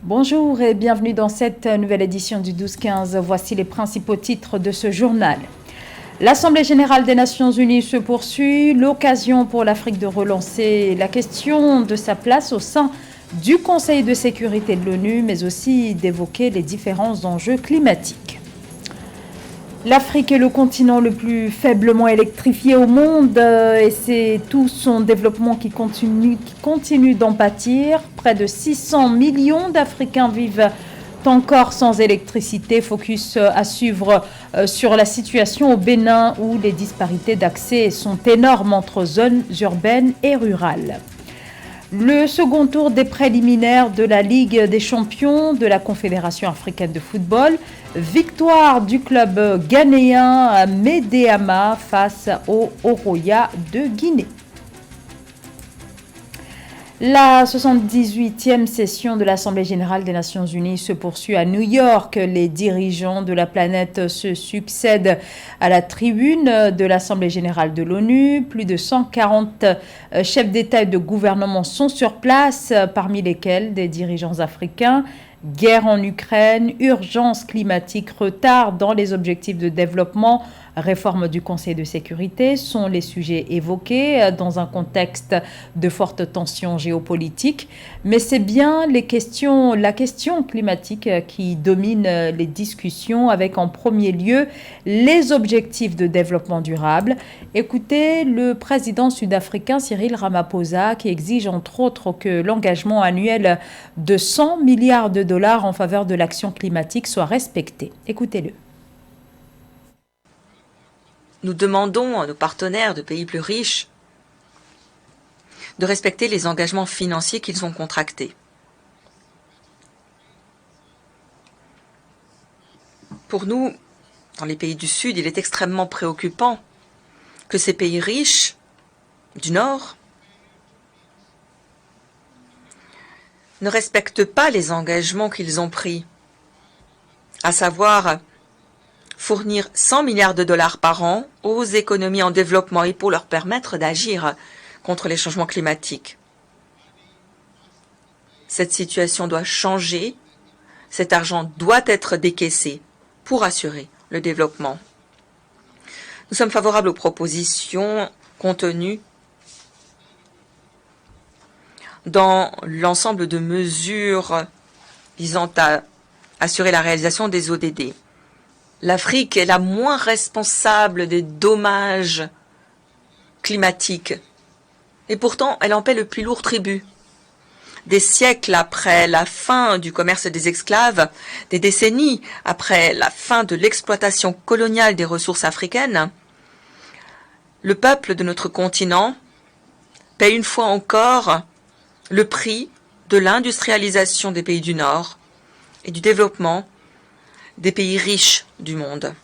Bonjour et bienvenue dans cette nouvelle édition du 12-15. Voici les principaux titres de ce journal. L'Assemblée générale des Nations unies se poursuit. L'occasion pour l'Afrique de relancer la question de sa place au sein du Conseil de sécurité de l'ONU, mais aussi d'évoquer les différents enjeux climatiques. L'Afrique est le continent le plus faiblement électrifié au monde et c'est tout son développement qui continue d'en pâtir. Près de 600 millions d'Africains vivent encore sans électricité. Focus à suivre sur la situation au Bénin où les disparités d'accès sont énormes entre zones urbaines et rurales. Le second tour des préliminaires de la Ligue des champions de la Confédération africaine de football. Victoire du club ghanéen Medeama face au Oroya de Guinée. La 78e session de l'Assemblée générale des Nations unies se poursuit à New York. Les dirigeants de la planète se succèdent à la tribune de l'Assemblée générale de l'ONU. Plus de 140 chefs d'État et de gouvernement sont sur place, parmi lesquels des dirigeants africains. Guerre en Ukraine, urgence climatique, retard dans les objectifs de développement, réforme du Conseil de sécurité sont les sujets évoqués dans un contexte de fortes tensions géopolitiques. Mais c'est bien la question climatique qui domine les discussions avec en premier lieu les objectifs de développement durable. Écoutez le président sud-africain Cyril Ramaphosa qui exige entre autres que l'engagement annuel de 100 milliards de dollars en faveur de l'action climatique soit respecté. Écoutez-le. Nous demandons à nos partenaires de pays plus riches de respecter les engagements financiers qu'ils ont contractés. Pour nous, dans les pays du Sud, il est extrêmement préoccupant que ces pays riches du Nord ne respectent pas les engagements qu'ils ont pris, à savoir fournir 100 milliards de dollars par an aux économies en développement et pour leur permettre d'agir contre les changements climatiques. Cette situation doit changer, cet argent doit être décaissé pour assurer le développement. Nous sommes favorables aux propositions contenues dans l'ensemble de mesures visant à assurer la réalisation des ODD. L'Afrique est la moins responsable des dommages climatiques. Et pourtant, elle en paie le plus lourd tribut. Des siècles après la fin du commerce des esclaves, des décennies après la fin de l'exploitation coloniale des ressources africaines, le peuple de notre continent paie une fois encore le prix de l'industrialisation des pays du Nord et du développement des pays riches du monde.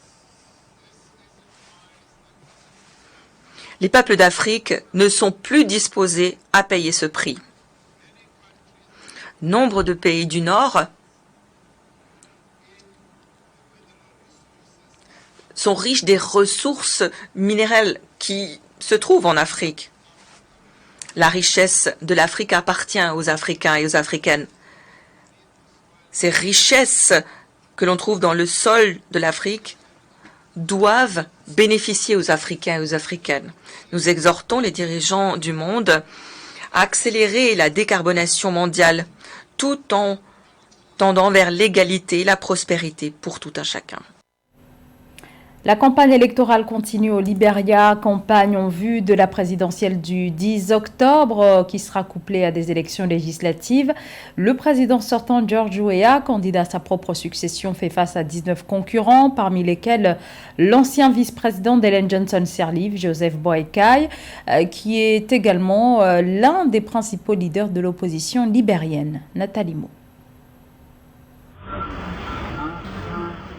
Les peuples d'Afrique ne sont plus disposés à payer ce prix. Nombre de pays du Nord sont riches des ressources minérales qui se trouvent en Afrique. La richesse de l'Afrique appartient aux Africains et aux Africaines. Ces richesses que l'on trouve dans le sol de l'Afrique doivent bénéficier aux Africains et aux Africaines. Nous exhortons les dirigeants du monde à accélérer la décarbonation mondiale tout en tendant vers l'égalité et la prospérité pour tout un chacun. La campagne électorale continue au Libéria, campagne en vue de la présidentielle du 10 octobre qui sera couplée à des élections législatives. Le président sortant George Weah, candidat à sa propre succession, fait face à 19 concurrents, parmi lesquels l'ancien vice-président d'Ellen Johnson Sirleaf, Joseph Boakai, qui est également l'un des principaux leaders de l'opposition libérienne. Nathalie Mo.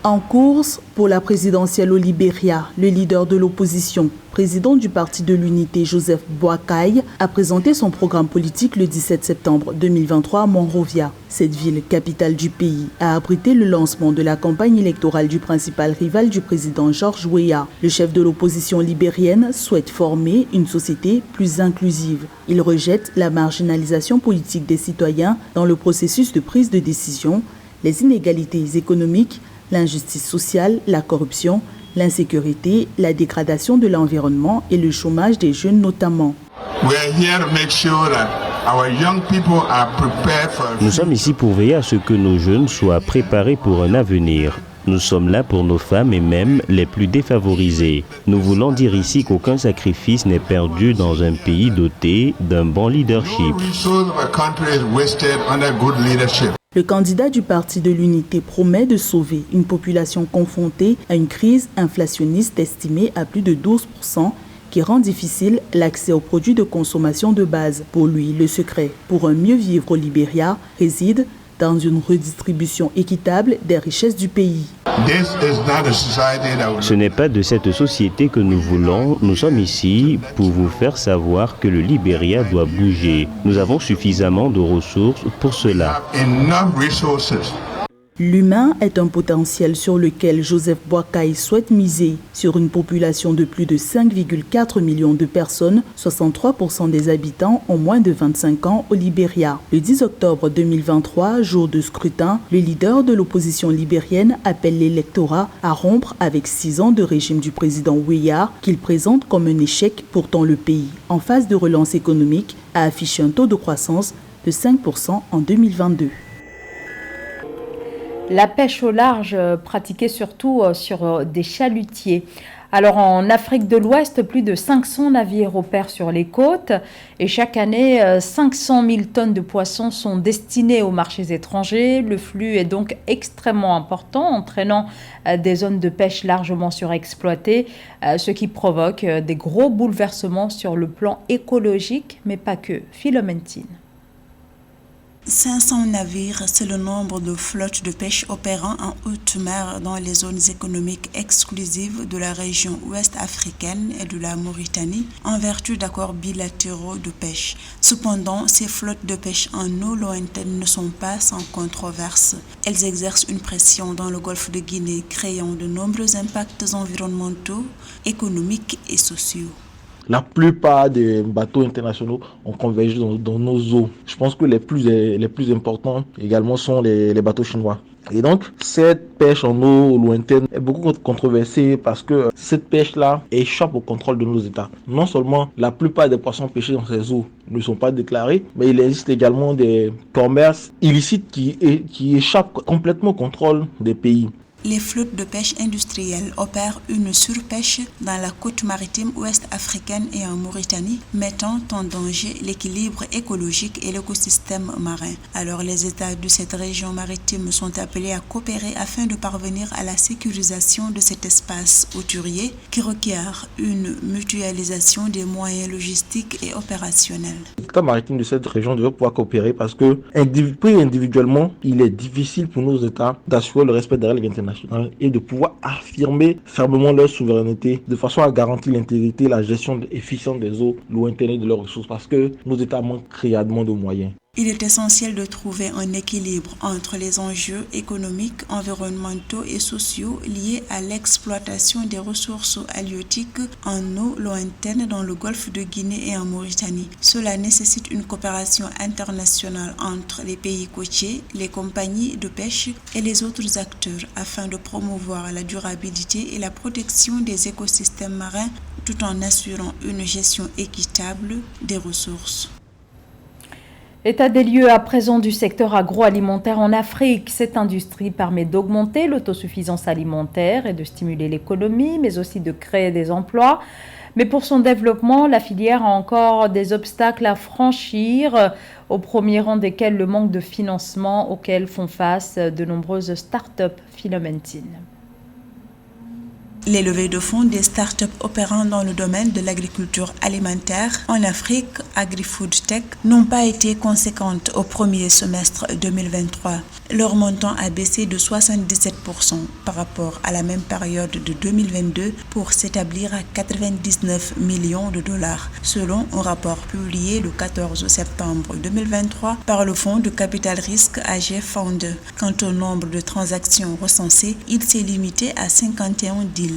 En course pour la présidentielle au Libéria, le leader de l'opposition, président du Parti de l'Unité, Joseph Boakai, a présenté son programme politique le 17 septembre 2023 à Monrovia. Cette ville, capitale du pays, a abrité le lancement de la campagne électorale du principal rival du président George Weah. Le chef de l'opposition libérienne souhaite former une société plus inclusive. Il rejette la marginalisation politique des citoyens dans le processus de prise de décision, les inégalités économiques, l'injustice sociale, la corruption, l'insécurité, la dégradation de l'environnement et le chômage des jeunes notamment. Nous sommes ici pour veiller à ce que nos jeunes soient préparés pour un avenir. Nous sommes là pour nos femmes et même les plus défavorisées. Nous voulons dire ici qu'aucun sacrifice n'est perdu dans un pays doté d'un bon leadership. Le candidat du Parti de l'Unité promet de sauver une population confrontée à une crise inflationniste estimée à plus de 12%, qui rend difficile l'accès aux produits de consommation de base. Pour lui, le secret pour un mieux vivre au Libéria réside dans une redistribution équitable des richesses du pays. Ce n'est pas de cette société que nous voulons. Nous sommes ici pour vous faire savoir que le Libéria doit bouger. Nous avons suffisamment de ressources pour cela. L'humain est un potentiel sur lequel Joseph Boakai souhaite miser. Sur une population de plus de 5,4 millions de personnes, 63% des habitants ont moins de 25 ans au Libéria. Le 10 octobre 2023, jour de scrutin, le leader de l'opposition libérienne appelle l'électorat à rompre avec 6 ans de régime du président Weah, qu'il présente comme un échec. Pourtant, le pays, en phase de relance économique, a affiché un taux de croissance de 5% en 2022. La pêche au large pratiquée surtout sur des chalutiers. Alors en Afrique de l'Ouest, plus de 500 navires opèrent sur les côtes et chaque année, 500 000 tonnes de poissons sont destinées aux marchés étrangers. Le flux est donc extrêmement important, entraînant des zones de pêche largement surexploitées, ce qui provoque des gros bouleversements sur le plan écologique, mais pas que. Philomène Tine. 500 navires, c'est le nombre de flottes de pêche opérant en haute mer dans les zones économiques exclusives de la région ouest africaine et de la Mauritanie en vertu d'accords bilatéraux de pêche. Cependant, ces flottes de pêche en eau lointaine ne sont pas sans controverse. Elles exercent une pression dans le golfe de Guinée, créant de nombreux impacts environnementaux, économiques et sociaux. La plupart des bateaux internationaux ont convergé dans nos eaux. Je pense que les plus importants également sont les bateaux chinois. Et donc, cette pêche en eau lointaine est beaucoup controversée parce que cette pêche-là échappe au contrôle de nos États. Non seulement la plupart des poissons pêchés dans ces eaux ne sont pas déclarés, mais il existe également des commerces illicites qui échappent complètement au contrôle des pays. Les flottes de pêche industrielle opèrent une surpêche dans la côte maritime ouest africaine et en Mauritanie, mettant en danger l'équilibre écologique et l'écosystème marin. Alors les États de cette région maritime sont appelés à coopérer afin de parvenir à la sécurisation de cet espace hauturier qui requiert une mutualisation des moyens logistiques et opérationnels. L'État maritime de cette région devrait pouvoir coopérer parce que individuellement, il est difficile pour nos États d'assurer le respect des règles internationales et de pouvoir affirmer fermement leur souveraineté de façon à garantir l'intégrité et la gestion efficiente des eaux lointaines et de leurs ressources parce que nos États manquent criardement de moyens. Il est essentiel de trouver un équilibre entre les enjeux économiques, environnementaux et sociaux liés à l'exploitation des ressources halieutiques en eau lointaine dans le golfe de Guinée et en Mauritanie. Cela nécessite une coopération internationale entre les pays côtiers, les compagnies de pêche et les autres acteurs afin de promouvoir la durabilité et la protection des écosystèmes marins tout en assurant une gestion équitable des ressources. État des lieux à présent du secteur agroalimentaire en Afrique. Cette industrie permet d'augmenter l'autosuffisance alimentaire et de stimuler l'économie, mais aussi de créer des emplois. Mais pour son développement, la filière a encore des obstacles à franchir, au premier rang desquels le manque de financement auquel font face de nombreuses start-up. Philomène Tine. Les levées de fonds des startups opérant dans le domaine de l'agriculture alimentaire en Afrique, AgriFood Tech, n'ont pas été conséquentes au premier semestre 2023. Leur montant a baissé de 77% par rapport à la même période de 2022 pour s'établir à 99 millions de dollars, selon un rapport publié le 14 septembre 2023 par le fonds de capital risque AG Founder. Quant au nombre de transactions recensées, il s'est limité à 51 deals.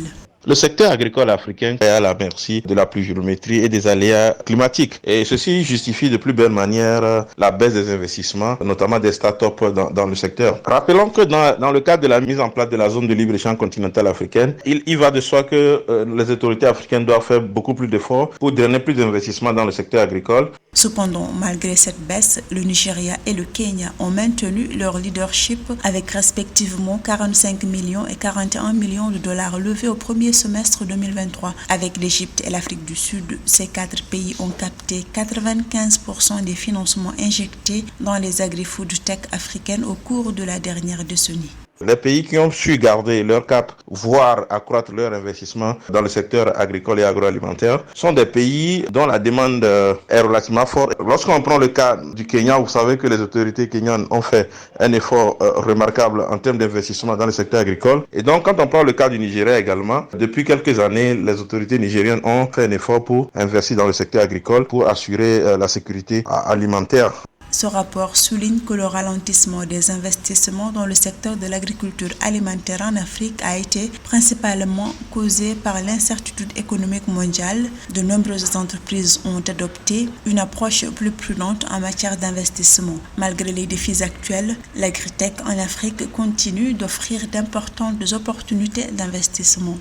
Le secteur agricole africain est à la merci de la pluviométrie et des aléas climatiques. Et ceci justifie de plus belle manière la baisse des investissements, notamment des startups dans le secteur. Rappelons que dans le cadre de la mise en place de la zone de libre-échange continentale africaine, il va de soi que les autorités africaines doivent faire beaucoup plus d'efforts pour drainer plus d'investissements dans le secteur agricole. Cependant, malgré cette baisse, le Nigeria et le Kenya ont maintenu leur leadership avec respectivement 45 millions et 41 millions de dollars levés au premier semestre 2023. Avec l'Égypte et l'Afrique du Sud, ces 4 pays ont capté 95% des financements injectés dans les agri-food tech africaines au cours de la dernière décennie. Les pays qui ont su garder leur cap, voire accroître leur investissement dans le secteur agricole et agroalimentaire, sont des pays dont la demande est relativement forte. Lorsqu'on prend le cas du Kenya, vous savez que les autorités kenyanes ont fait un effort remarquable en termes d'investissement dans le secteur agricole. Et donc, quand on prend le cas du Nigeria également, depuis quelques années, les autorités nigériennes ont fait un effort pour investir dans le secteur agricole pour assurer la sécurité alimentaire. Ce rapport souligne que le ralentissement des investissements dans le secteur de l'agriculture alimentaire en Afrique a été principalement causé par l'incertitude économique mondiale. De nombreuses entreprises ont adopté une approche plus prudente en matière d'investissement. Malgré les défis actuels, l'agritech en Afrique continue d'offrir d'importantes opportunités d'investissement.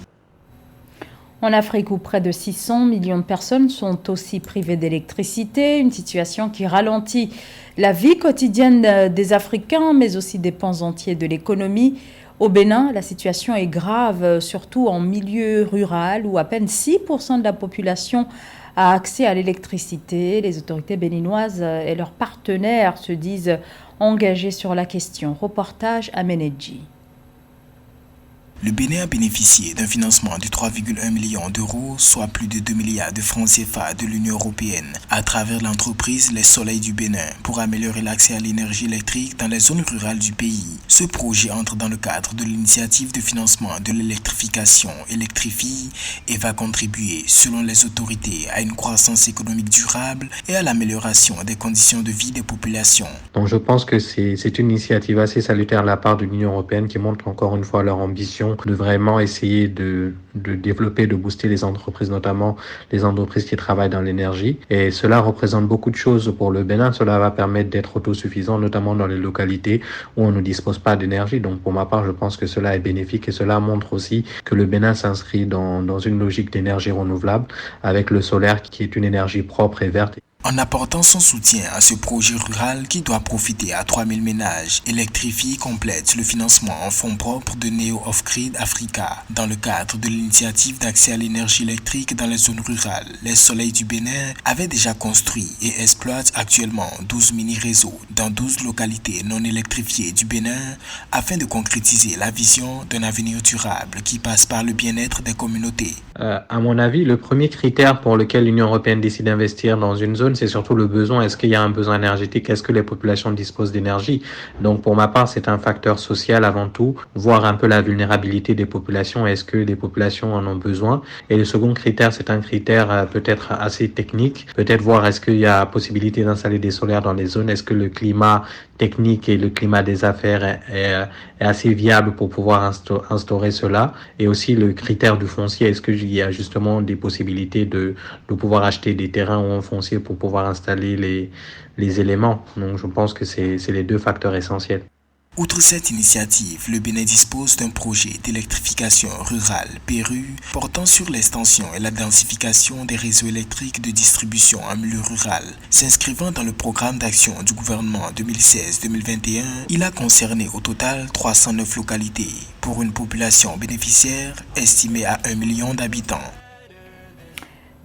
En Afrique, où près de 600 millions de personnes sont aussi privées d'électricité, une situation qui ralentit la vie quotidienne des Africains, mais aussi des pans entiers de l'économie. Au Bénin, la situation est grave, surtout en milieu rural, où à peine 6% de la population a accès à l'électricité. Les autorités béninoises et leurs partenaires se disent engagés sur la question. Reportage à Menedji. Le Bénin a bénéficié d'un financement de 3,1 millions d'euros, soit plus de 2 milliards de francs CFA de l'Union européenne, à travers l'entreprise Les Soleils du Bénin, pour améliorer l'accès à l'énergie électrique dans les zones rurales du pays. Ce projet entre dans le cadre de l'initiative de financement de l'électrification Electrifie et va contribuer, selon les autorités, à une croissance économique durable et à l'amélioration des conditions de vie des populations. Donc je pense que c'est une initiative assez salutaire de la part de l'Union européenne qui montre encore une fois leur ambition de vraiment essayer de développer, de booster les entreprises, notamment les entreprises qui travaillent dans l'énergie. Et cela représente beaucoup de choses pour le Bénin. Cela va permettre d'être autosuffisant, notamment dans les localités où on ne dispose pas d'énergie. Donc pour ma part, je pense que cela est bénéfique et cela montre aussi que le Bénin s'inscrit dans une logique d'énergie renouvelable avec le solaire qui est une énergie propre et verte. En apportant son soutien à ce projet rural qui doit profiter à 3000 ménages, Electrifie complète le financement en fonds propres de Neo Off-Grid Africa. Dans le cadre de l'initiative d'accès à l'énergie électrique dans les zones rurales, les Soleils du Bénin avaient déjà construit et exploitent actuellement 12 mini-réseaux dans 12 localités non électrifiées du Bénin afin de concrétiser la vision d'un avenir durable qui passe par le bien-être des communautés. À mon avis, le premier critère pour lequel l'Union européenne décide d'investir dans une zone, c'est surtout le besoin. Est-ce qu'il y a un besoin énergétique? Est-ce que les populations disposent d'énergie? Donc pour ma part, c'est un facteur social avant tout, voir un peu la vulnérabilité des populations. Est-ce que les populations en ont besoin? Et le second critère, c'est un critère peut-être assez technique. Peut-être voir est-ce qu'il y a possibilité d'installer des solaires dans les zones? Est-ce que le climat technique et le climat des affaires est assez viable pour pouvoir instaurer cela? Et aussi le critère du foncier. Est-ce qu'il y a justement des possibilités de pouvoir acheter des terrains ou un foncier pour pouvoir installer les éléments? Donc je pense que c'est les deux facteurs essentiels. Outre cette initiative, le Bénin dispose d'un projet d'électrification rurale PERU portant sur l'extension et la densification des réseaux électriques de distribution en milieu rural. S'inscrivant dans le programme d'action du gouvernement 2016-2021, il a concerné au total 309 localités pour une population bénéficiaire estimée à 1 million d'habitants.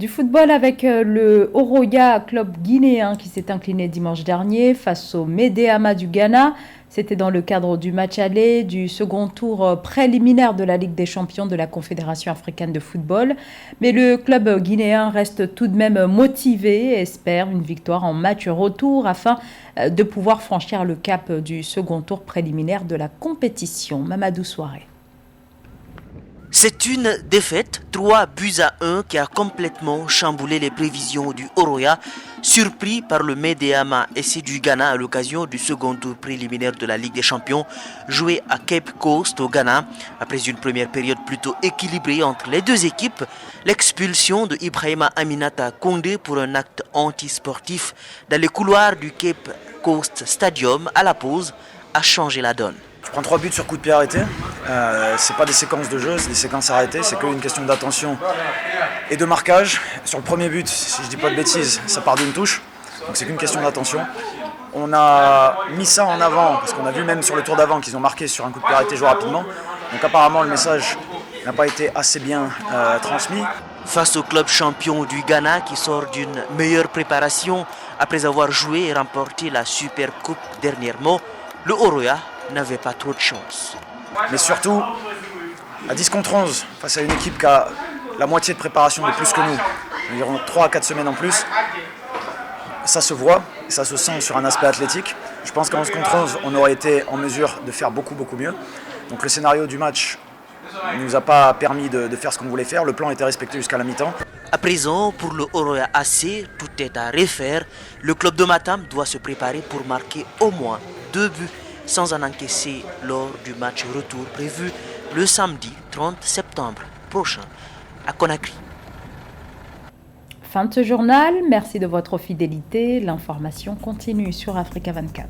Du football avec le Oroya, club guinéen qui s'est incliné dimanche dernier face au Médéama du Ghana. C'était dans le cadre du match aller du second tour préliminaire de la Ligue des champions de la Confédération africaine de football. Mais le club guinéen reste tout de même motivé et espère une victoire en match retour afin de pouvoir franchir le cap du second tour préliminaire de la compétition. Mamadou Souaré. C'est une défaite, 3-1 qui a complètement chamboulé les prévisions du Horoya, surpris par le Medeama SC du Ghana à l'occasion du second tour préliminaire de la Ligue des Champions, joué à Cape Coast au Ghana. Après une première période plutôt équilibrée entre les deux équipes, l'expulsion de Ibrahima Aminata Condé pour un acte antisportif dans les couloirs du Cape Coast Stadium à la pause a changé la donne. Je prends 3 buts sur coup de pied arrêté. C'est pas des séquences de jeu, c'est des séquences arrêtées. C'est qu'une question d'attention et de marquage. Sur le premier but, si je dis pas de bêtises, ça part d'une touche. Donc c'est qu'une question d'attention. On a mis ça en avant, parce qu'on a vu même sur le tour d'avant qu'ils ont marqué sur un coup de pied arrêté joué rapidement. Donc apparemment le message n'a pas été assez bien transmis. Face au club champion du Ghana qui sort d'une meilleure préparation après avoir joué et remporté la Super Coupe dernièrement, le Horoya n'avait pas trop de chance. Mais surtout, à 10 contre 11, face à une équipe qui a la moitié de préparation de plus que nous, environ 3 à 4 semaines en plus, ça se voit, et ça se sent sur un aspect athlétique. Je pense qu'en 11 contre 11, on aurait été en mesure de faire beaucoup mieux. Donc le scénario du match ne nous a pas permis de faire ce qu'on voulait faire. Le plan était respecté jusqu'à la mi-temps. À présent, pour le Horoya AC, tout est à refaire. Le club de Matam doit se préparer pour marquer au moins 2 buts sans en encaisser lors du match retour prévu le samedi 30 septembre prochain à Conakry. Fin de ce journal, merci de votre fidélité. L'information continue sur Africa 24.